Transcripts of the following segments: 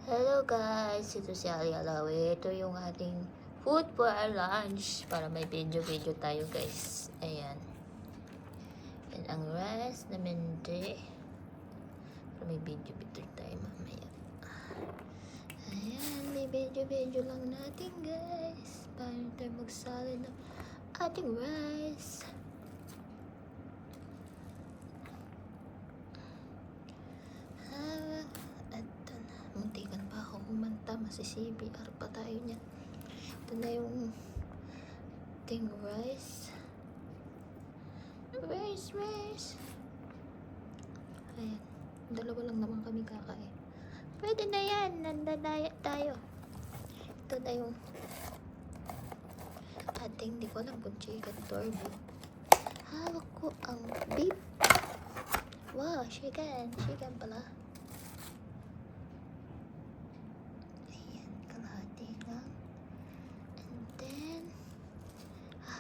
Hello guys, ito si Ali Alawi. Ito yung ating food for our lunch. Para may video tayo guys. Ayan. Yan ang rice na mende. Para may video tayo mamaya. Ayan, may video lang natin guys. Paano tayo magsalad ng ating rice. Muntikan pa ako kumanta, masi-CBR pa tayo niyan. Ito na yung ting rice. Rice. Ayan, dalawa lang naman kami kakain. Pwede na yan, nandadaya tayo. Ito na yung ating, di ko alam kung chicken turbo. Hawak ko ang beef. Wow, chicken pala.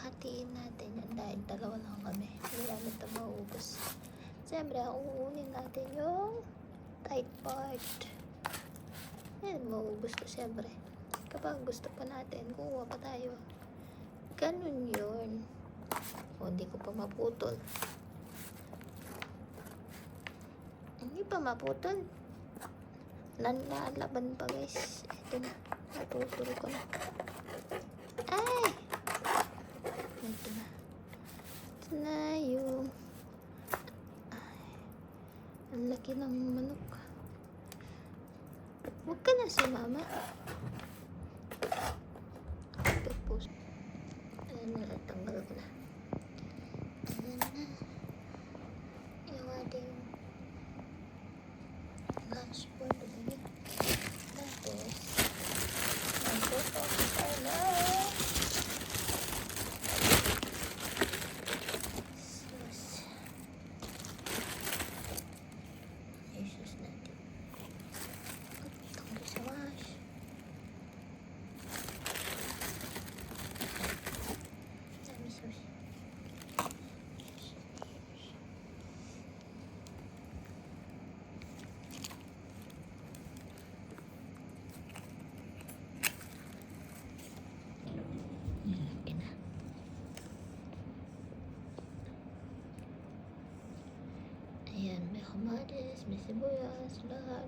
Hatiin natin yan dahil dalawa lang kami. Hindi namin ito maubos. Siyempre, uunin natin yung tight part. Yan, maubos to siyempre. Kapag gusto pa natin, kuha pa tayo. Ganun yun. O, hindi ko pa maputol. Hindi pa maputol. Nalaban pa guys. Ito na. Naputol ko na. Ay! Ito na yung ang laki ng manok. Huwag ka na sumama. Tapos ayan na, tanggal ko na. Ayan na yung ating lunch for today. Tapos mag-focus tayo na ayan, may kamatis, may sibuyas, lahat.